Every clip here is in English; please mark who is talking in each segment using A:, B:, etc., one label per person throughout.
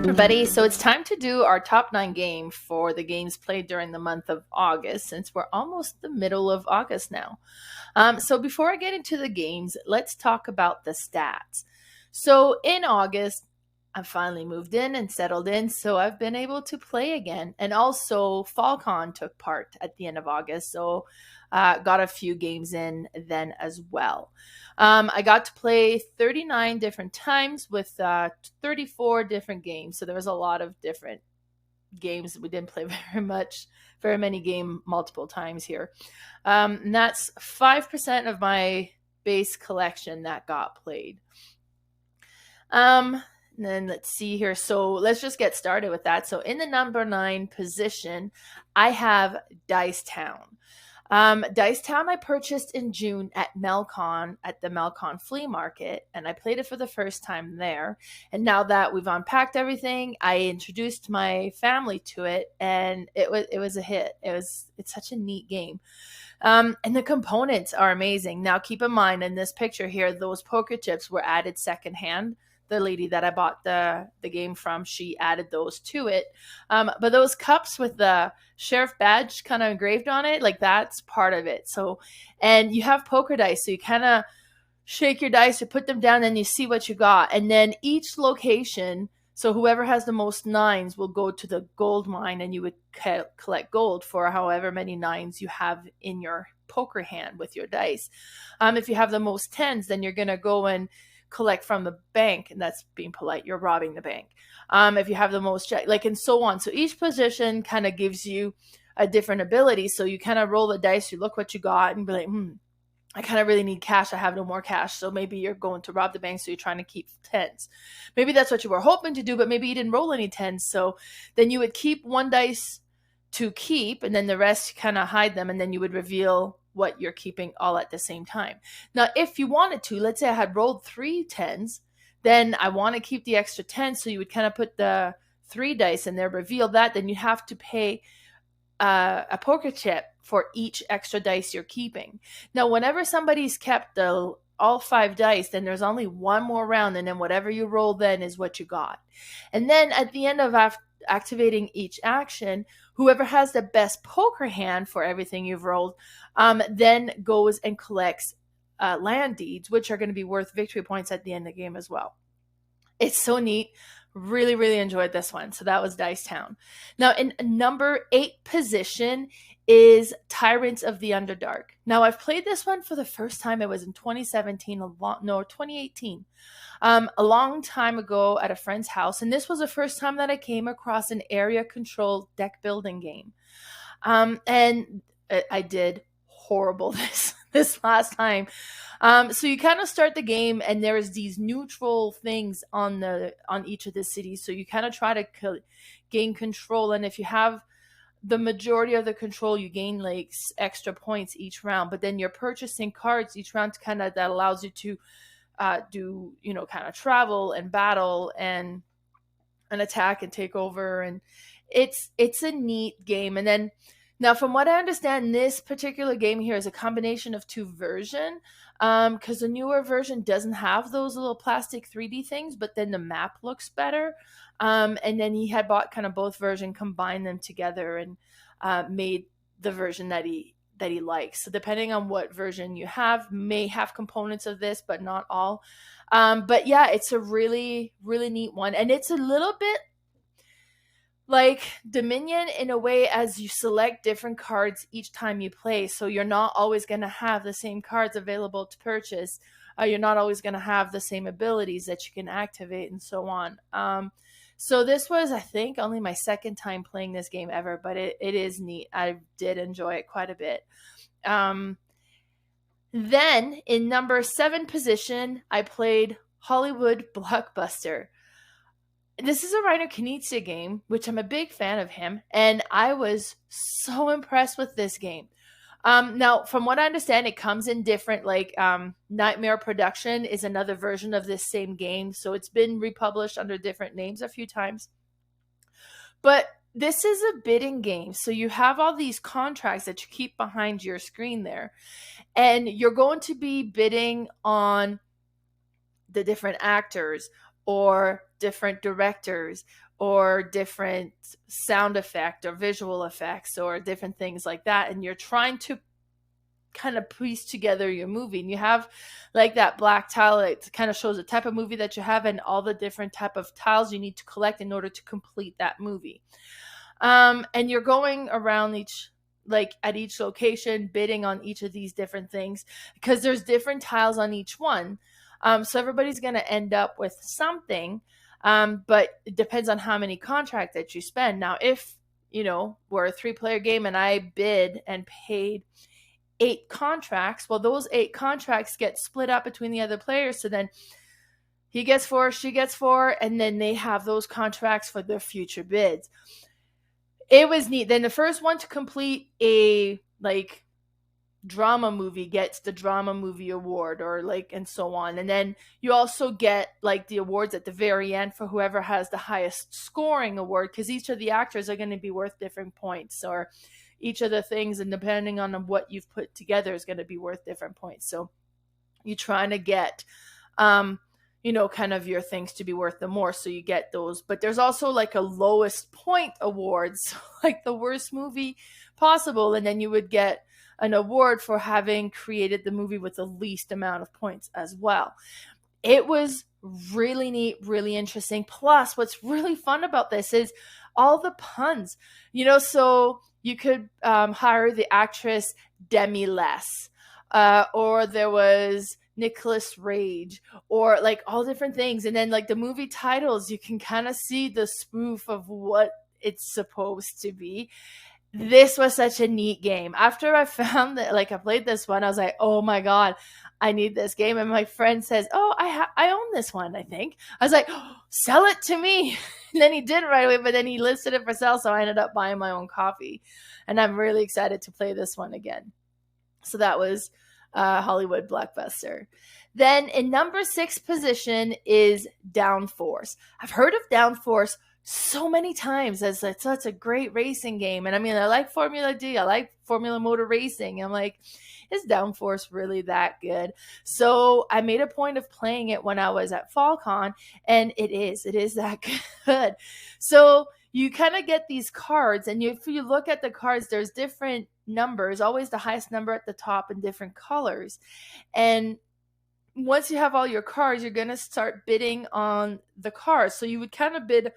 A: Everybody, so it's time to do our top 9 game for the games played during the month of August, since we're almost the middle of August now. So before I get into the games, let's talk about the stats. So in August, I finally moved in and settled in, so I've been able to play again. And also, FallCon took part at the end of August, so got a few games in then as well. I got to play 39 different times with 34 different games, so there was a lot of different games. We didn't play very many game multiple times here. And that's 5% of my base collection that got played. And then let's see here. So let's just get started with that. So in the number 9 position, I have Dice Town. Dice Town I purchased in June at the Melcon flea market, and I played it for the first time there. And now that we've unpacked everything, I introduced my family to it, and it was a hit. It's such a neat game. And the components are amazing. Now keep in mind, in this picture here, those poker chips were added secondhand. The lady that I bought the game from, she added those to it. But those cups with the sheriff badge kind of engraved on it, like that's part of it. So, and you have poker dice, so you kind of shake your dice or put them down and you see what you got. And then each location, so whoever has the most 9s will go to the gold mine, and you would collect gold for however many 9s you have in your poker hand with your dice. If you have the most 10s, then you're going to go and collect from the bank, and that's being polite. You're robbing the bank. If you have the most like, and so on. So each position kind of gives you a different ability. So you kind of roll the dice, you look what you got, and be like, I kind of really need cash. I have no more cash. So maybe you're going to rob the bank, so you're trying to keep 10s. Maybe that's what you were hoping to do, but maybe you didn't roll any 10s. So then you would keep one dice to keep, and then the rest kind of hide them, and then you would reveal what you're keeping all at the same time. Now, if you wanted to, let's say I had rolled 3 10s, then I want to keep the extra 10, so you would kind of put the 3 dice in there, reveal that, then you have to pay a poker chip for each extra dice you're keeping. Now, whenever somebody's kept all 5 dice, then there's only one more round, and then whatever you roll then is what you got. And then at the end of activating each action, whoever has the best poker hand for everything you've rolled then goes and collects land deeds, which are going to be worth victory points at the end of the game as well. It's so neat. Really, really enjoyed this one. So that was Dice Town. Now, in number 8 position is Tyrants of the Underdark. Now, I've played this one for the first time. It was in 2018. A long time ago at a friend's house. And this was the first time that I came across an area control deck building game. And I did horrible this last time. So you kind of start the game, and there's these neutral things on each of the cities. So you kind of try to gain control. And if you have the majority of the control, you gain like extra points each round. But then you're purchasing cards each round that allows you to do, kind of travel and battle and attack and take over. And it's a neat game. And then now, from what I understand, this particular game here is a combination of 2 versions, because the newer version doesn't have those little plastic 3D things, but then the map looks better. And then he had bought kind of both versions, combined them together, and made the version that he likes. So depending on what version you have, may have components of this, but not all. But yeah, it's a really, really neat one. And it's a little bit like Dominion in a way, as you select different cards each time you play. So you're not always going to have the same cards available to purchase. You're not always going to have the same abilities that you can activate and so on. So this was, I think, only my second time playing this game ever, but it is neat. I did enjoy it quite a bit. Then in number 7 position, I played Hollywood Blockbuster. This is a Reiner Knizia game, which I'm a big fan of him, and I was so impressed with this game. Now, from what I understand, it comes in different, Nightmare Production is another version of this same game, so it's been republished under different names a few times. But this is a bidding game, so you have all these contracts that you keep behind your screen there, and you're going to be bidding on the different actors or different directors or different sound effect or visual effects or different things like that, and you're trying to kind of piece together your movie, and you have like that black tile that kind of shows the type of movie that you have and all the different type of tiles you need to collect in order to complete that movie. And you're going around at each location, bidding on each of these different things because there's different tiles on each one. So everybody's going to end up with something, but it depends on how many contracts that you spend. Now, if, we're a 3-player game and I bid and paid 8 contracts, well, those 8 contracts get split up between the other players. So then he gets 4, she gets 4, and then they have those contracts for their future bids. It was neat. Then the first one to complete a drama movie gets the drama movie award, or and so on. And then you also get the awards at the very end for whoever has the highest scoring award, because each of the actors are going to be worth different points, or each of the things, and depending on what you've put together, is going to be worth different points. So you're trying to get kind of your things to be worth the more, so you get those. But there's also a lowest point awards, like the worst movie possible, and then you would get an award for having created the movie with the least amount of points as well. It was really neat, really interesting. Plus, what's really fun about this is all the puns, so you could hire the actress Demi Les, or there was Nicholas Rage, or all different things. And then the movie titles, you can kind of see the spoof of what it's supposed to be. This was such a neat game. After I found that, I played this one, I was like, oh my God, I need this game. And my friend says, oh, I own this one, I think. I was like, oh, sell it to me. And then he did right away, but then he listed it for sale. So I ended up buying my own copy. And I'm really excited to play this one again. So that was Hollywood Blockbuster. Then in number 6 position is Downforce. I've heard of Downforce so many times as it's such a great racing game. And I mean, I like Formula D. I like Formula Motor Racing. I'm like, is Downforce really that good? So I made a point of playing it when I was at FallCon, and it is that good. So you kind of get these cards, and if you look at the cards, there's different numbers, always the highest number at the top in different colors. And once you have all your cards, you're going to start bidding on the cards. So you would kind of bid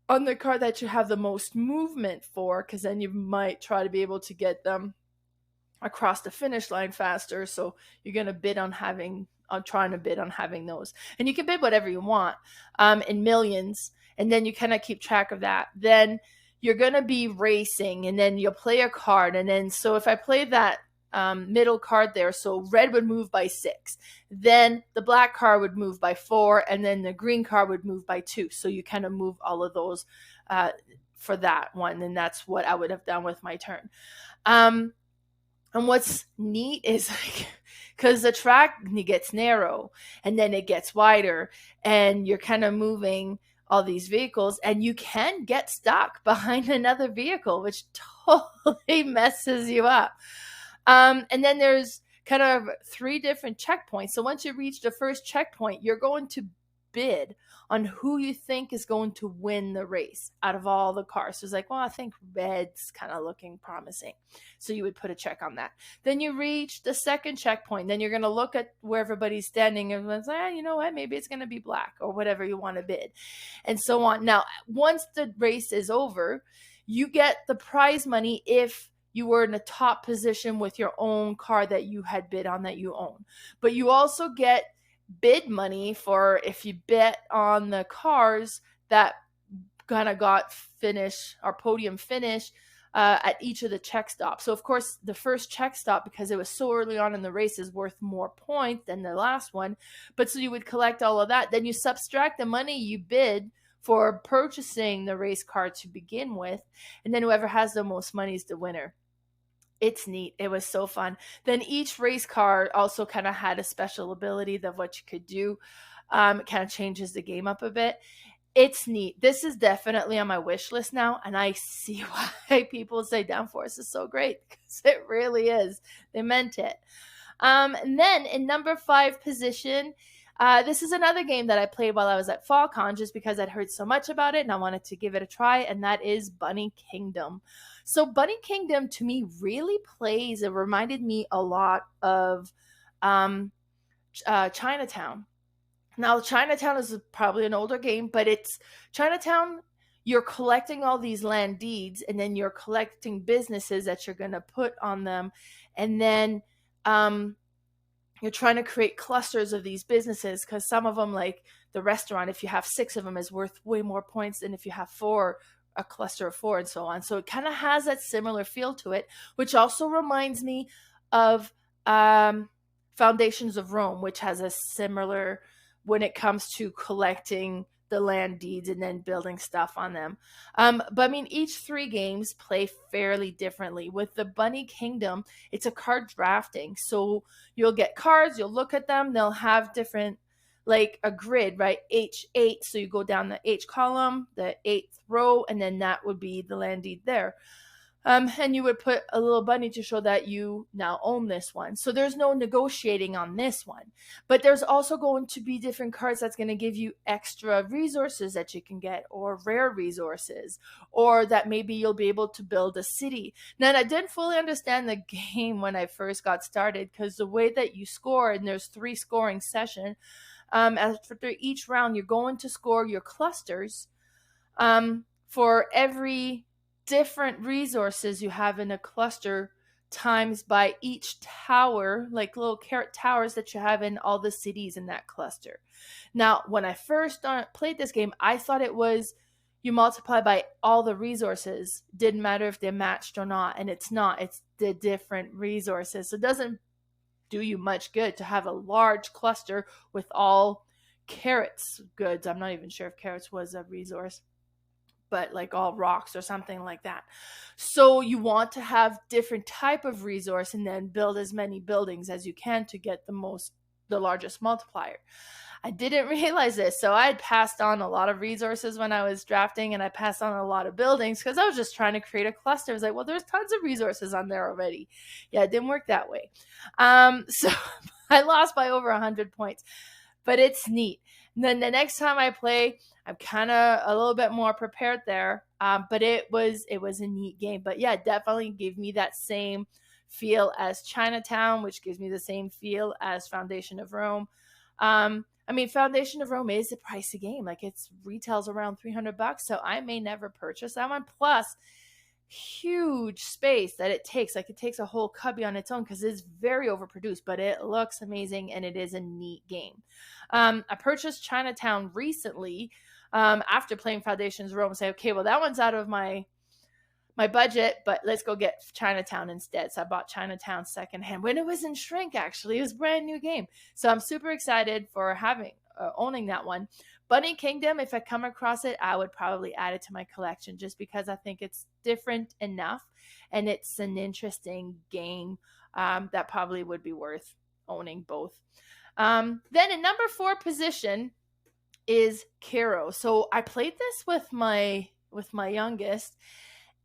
A: on the card that you have the most movement for, because then you might try to be able to get them across the finish line faster. So you're going to bid on trying to bid on having those. And you can bid whatever you want in millions, and then you kind of keep track of that. Then you're going to be racing, and then you'll play a card. And then, so if I play that middle card there, so red would move by 6, then the black card would move by 4, and then the green card would move by 2. So you kind of move all of those for that one, and that's what I would have done with my turn. And what's neat is because the track gets narrow and then it gets wider, and you're kind of moving all these vehicles, and you can get stuck behind another vehicle, which totally messes you up. And then there's kind of 3 different checkpoints. So once you reach the first checkpoint, you're going to bid on who you think is going to win the race out of all the cars. So it's like, well, I think red's kind of looking promising. So you would put a check on that. Then you reach the second checkpoint. Then you're going to look at where everybody's standing and say, you know what, maybe it's going to be black, or whatever you want to bid, and so on. Now, once the race is over, you get the prize money if you were in a top position with your own car that you had bid on, that you own. But you also get bid money for if you bet on the cars that kind of got podium finish at each of the check stops. So of course the first check stop, because it was so early on in the race, is worth more points than the last one. But so you would collect all of that, then you subtract the money you bid for purchasing the race car to begin with, and then whoever has the most money is the winner. It's neat. It was so fun. Then each race car also kind of had a special ability of what you could do. It kind of changes the game up a bit. It's neat. This is definitely on my wish list now, and I see why people say Downforce is so great, because it really is. They meant it. And then in number 5 position This is another game that I played while I was at FallCon just because I'd heard so much about it and I wanted to give it a try, and that is Bunny Kingdom. So Bunny Kingdom to me really plays, it reminded me a lot of Chinatown. Now, Chinatown is probably an older game, but it's Chinatown. You're collecting all these land deeds, and then you're collecting businesses that you're going to put on them, and then you're trying to create clusters of these businesses because some of them, like the restaurant, if you have 6 of them, is worth way more points than if you have 4, a cluster of 4, and so on. So it kind of has that similar feel to it, which also reminds me of Foundations of Rome, which has a similar when it comes to collecting the land deeds and then building stuff on them. But I mean, each 3 games play fairly differently. With the Bunny Kingdom, it's a card drafting. So you'll get cards, you'll look at them, they'll have different, like a grid, right? H8. So you go down the H column, the 8th row, and then that would be the land deed there. And you would put a little bunny to show that you now own this one. So there's no negotiating on this one. But there's also going to be different cards that's going to give you extra resources that you can get, or rare resources, or that maybe you'll be able to build a city. Now, I didn't fully understand the game when I first got started, because the way that you score, and there's 3 scoring sessions, after each round, you're going to score your clusters for every different resources you have in a cluster times by each tower, like little carrot towers that you have in all the cities in that cluster. Now, when I first played this game, I thought it was you multiply by all the resources. Didn't matter if they're matched or not, and it's not. It's the different resources. So it doesn't do you much good to have a large cluster with all carrots goods. I'm not even sure if carrots was a resource, but like all rocks or something like that. So you want to have different type of resource and then build as many buildings as you can to get the largest multiplier. I didn't realize this. So I had passed on a lot of resources when I was drafting, and I passed on a lot of buildings because I was just trying to create a cluster. I was like, well, there's tons of resources on there already. Yeah, it didn't work that way. So I lost by over 100 points, but it's neat. And then the next time I play, I'm kind of a little bit more prepared there. But it was a neat game. But yeah, definitely gave me that same feel as Chinatown, which gives me the same feel as Foundation of Rome. I mean, Foundation of Rome is a pricey game. Like, it's retails around $300, so I may never purchase that one. Plus, huge space that it takes. Like, it takes a whole cubby on its own because it's very overproduced, but it looks amazing and it is a neat game. I purchased Chinatown recently after playing Foundations of Rome. Say, okay, well, that one's out of my budget, but let's go get Chinatown instead. So I bought Chinatown secondhand when it was in shrink. Actually, it was a brand new game, so I'm super excited for owning that one. Bunny Kingdom, if I come across it, I would probably add it to my collection just because I think it's different enough and it's an interesting game that probably would be worth owning both. Then in number 4 position is Kero. So I played this with my youngest,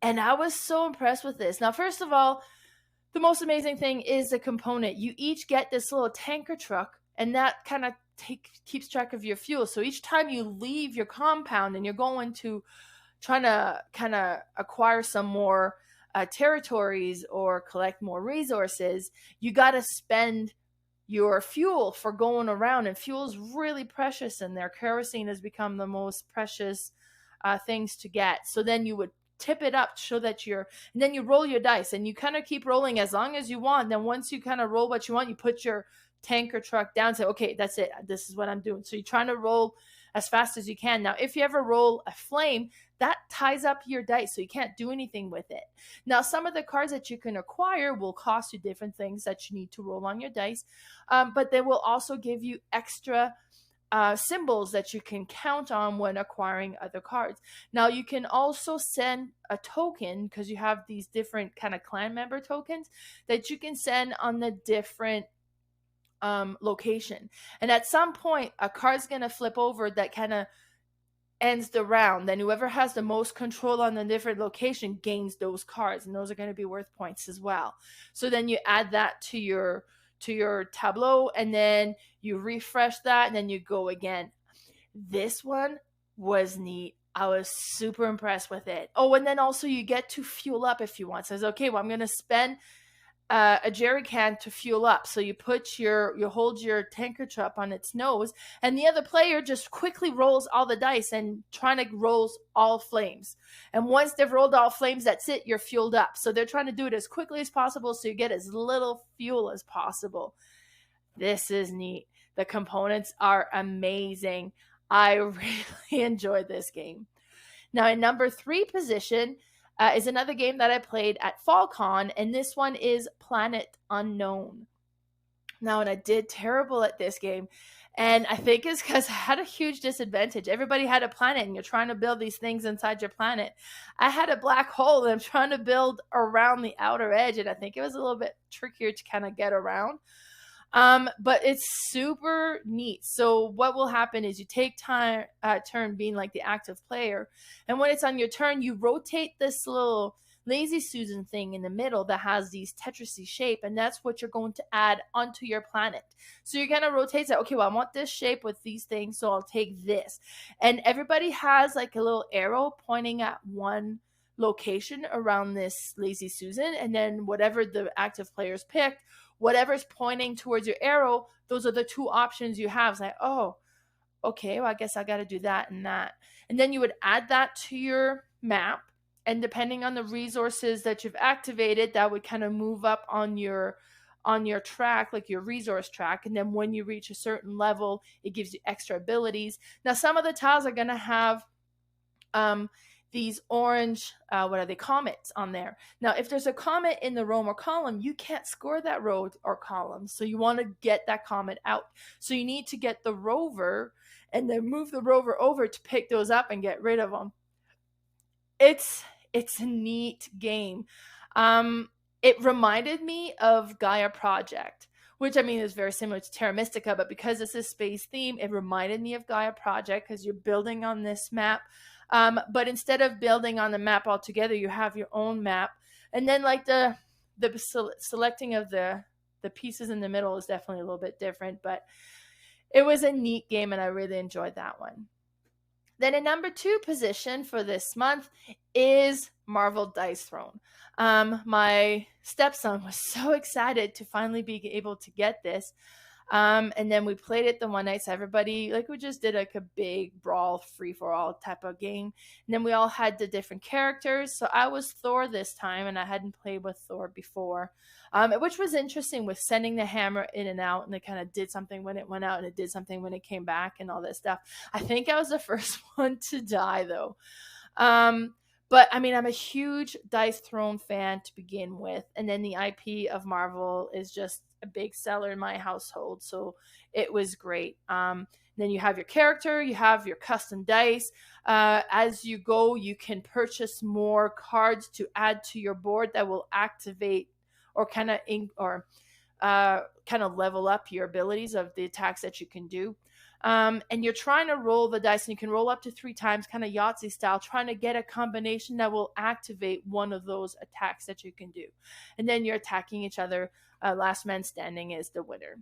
A: and I was so impressed with this. Now, first of all, the most amazing thing is the component. You each get this little tanker truck, and that kind of keeps track of your fuel. So each time you leave your compound and you're going to trying to kind of acquire some more territories or collect more resources, you got to spend your fuel for going around. And fuel is really precious in there. Kerosene has become the most precious things to get. So then you would tip it up to show that and then you roll your dice and you kind of keep rolling as long as you want. Then once you kind of roll what you want, you put your tanker truck down and say, okay, that's it. This is what I'm doing. So you're trying to roll as fast as you can. Now, if you ever roll a flame, that ties up your dice, so you can't do anything with it. Now, some of the cards that you can acquire will cost you different things that you need to roll on your dice, but they will also give you extra symbols that you can count on when acquiring other cards. Now, you can also send a token because you have these different kind of clan member tokens that you can send on the different location. And at some point, a card's going to flip over that kind of ends the round. Then whoever has the most control on the different location gains those cards, and those are going to be worth points as well. So then you add that to your your tableau, and then you refresh that, and then you go again. This one was neat. I was super impressed with it. Oh, and then also you get to fuel up if you want. So it's okay, well, I'm going to spend a jerry can to fuel up. So you hold your tanker trap on its nose, and the other player just quickly rolls all the dice and trying to rolls all flames. And once they've rolled all flames, that's it. You're fueled up. So they're trying to do it as quickly as possible so you get as little fuel as possible. This is neat. The components are amazing. I really enjoyed this game. Now, in number 3 position is another game that I played at FallCon, and this one is Planet Unknown. Now, and I did terrible at this game, and I think it's because I had a huge disadvantage. Everybody had a planet, and you're trying to build these things inside your planet. I had a black hole, and I'm trying to build around the outer edge, and I think it was a little bit trickier to kind of get around. But it's super neat. So what will happen is you take turn being like the active player, and when it's on your turn, you rotate this little lazy Susan thing in the middle that has these Tetrisy shape, and that's what you're going to add onto your planet. So you're gonna rotate that. Okay, well, I want this shape with these things, so I'll take this. And everybody has like a little arrow pointing at one location around this lazy Susan, and then whatever the active players picked, whatever's pointing towards your arrow, those are the 2 options you have. It's like, oh, okay, well, I guess I got to do that and that. And then you would add that to your map. And depending on the resources that you've activated, that would kind of move up on your track, like your resource track. And then when you reach a certain level, it gives you extra abilities. Now, some of the tiles are going to have these orange, comets on there. Now, if there's a comet in the row or column, you can't score that row or column. So you want to get that comet out. So you need to get the rover and then move the rover over to pick those up and get rid of them. It's a neat game. It reminded me of Gaia Project, which I mean is very similar to Terra Mystica, but because it's a space theme, it reminded me of Gaia Project because you're building on this map. But instead of building on the map altogether, you have your own map. And then like the selecting of the pieces in the middle is definitely a little bit different, but it was a neat game and I really enjoyed that one. Then in number 2 position for this month is Marvel Dice Throne. My stepson was so excited to finally be able to get this. And then we played it the one night, so everybody, like we just did like a big brawl, free-for-all type of game. And then we all had the different characters. So I was Thor this time, and I hadn't played with Thor before, which was interesting with sending the hammer in and out, and it kind of did something when it went out, and it did something when it came back, and all this stuff. I think I was the first one to die, though. But I mean, I'm a huge Dice Throne fan to begin with, and then the IP of Marvel is just a big seller in my household, so it was great. Then you have your character, you have your custom dice. As you go, you can purchase more cards to add to your board that will activate or kind of level up your abilities of the attacks that you can do. And you're trying to roll the dice, and you can roll up to 3 times, kind of Yahtzee style, trying to get a combination that will activate one of those attacks that you can do. And then you're attacking each other. Last man standing is the winner.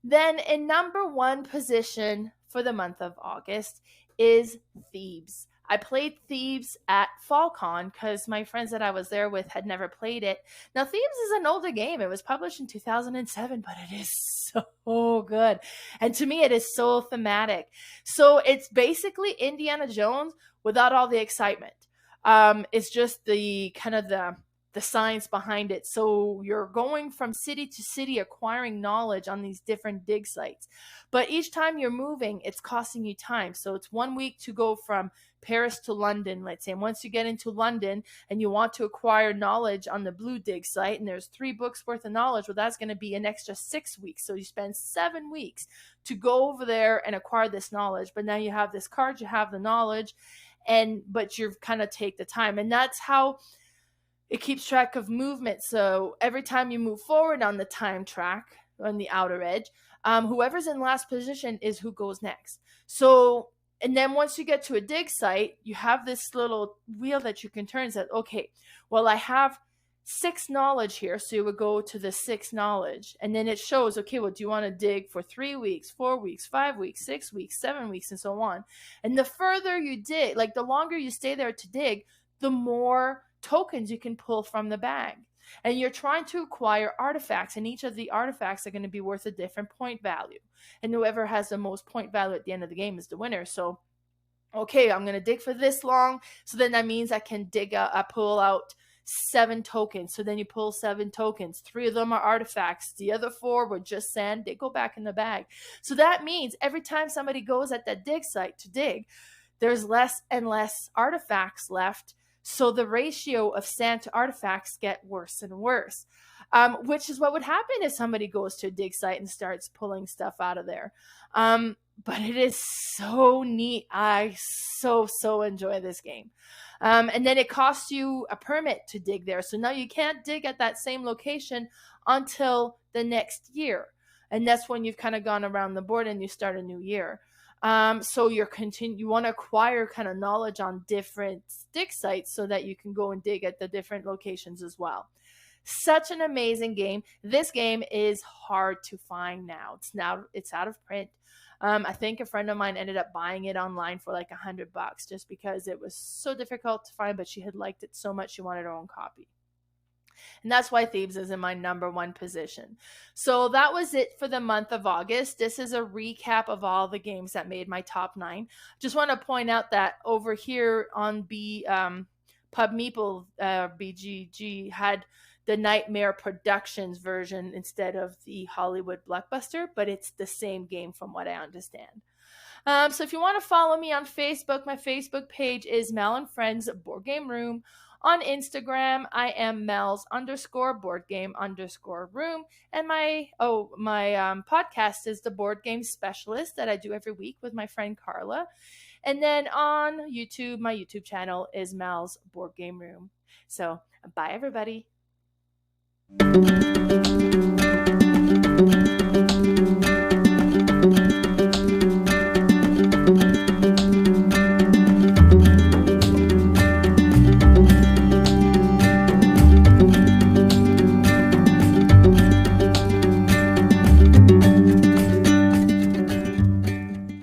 A: Then in number 1 position for the month of August is Thebes. I played Thebes at FallCon because my friends that I was there with had never played it. Now, Thebes is an older game. It was published in 2007, but it is so good. And to me, it is so thematic. So it's basically Indiana Jones without all the excitement. It's just the kind of the science behind it. So you're going from city to city acquiring knowledge on these different dig sites. But each time you're moving, it's costing you time. So it's 1 week to go from Paris to London, let's say. And once you get into London and you want to acquire knowledge on the blue dig site, and there's 3 books worth of knowledge, well, that's going to be an extra 6 weeks. So you spend 7 weeks to go over there and acquire this knowledge. But now you have this card, you have the knowledge, but you kind of take the time. And that's how it keeps track of movement. So every time you move forward on the time track, on the outer edge, whoever's in last position is who goes next. So, and then once you get to a dig site, you have this little wheel that you can turn and say, okay, well, I have 6 knowledge here. So you would go to the 6 knowledge, and then it shows, okay, well, do you want to dig for 3 weeks, 4 weeks, 5 weeks, 6 weeks, 7 weeks, and so on. And the further you dig, like the longer you stay there to dig, the more tokens you can pull from the bag. And you're trying to acquire artifacts, and each of the artifacts are going to be worth a different point value. And whoever has the most point value at the end of the game is the winner. So, okay, I'm going to dig for this long. So then that means I can pull out 7 tokens. So then you pull 7 tokens. 3 of them are artifacts. The other 4 were just sand. They go back in the bag. So that means every time somebody goes at that dig site to dig, there's less and less artifacts left. So the ratio of sand to artifacts get worse and worse, which is what would happen if somebody goes to a dig site and starts pulling stuff out of there. But it is so neat. I so enjoy this game. And then it costs you a permit to dig there. So now you can't dig at that same location until the next year. And that's when you've kind of gone around the board and you start a new year. So you want to acquire kind of knowledge on different dig sites so that you can go and dig at the different locations as well. Such an amazing game. This game is hard to find now. It's out of print. I think a friend of mine ended up buying it online for like $100 just because it was so difficult to find, but she had liked it so much she wanted her own copy. And that's why Thebes is in my number 1 position. So that was it for the month of August. This is a recap of all the games that made my top 9. Just want to point out that over here on Pub Meeple, BGG had the Nightmare Productions version instead of the Hollywood Blockbuster, but it's the same game from what I understand. So if you want to follow me on Facebook, my Facebook page is Mel and Friends Board Game Room. On Instagram, I am Mel's_boardgame_room. And my podcast is The Board Game Specialist that I do every week with my friend Carla. And then on YouTube, my YouTube channel is Mel's Board Game Room. So bye, everybody.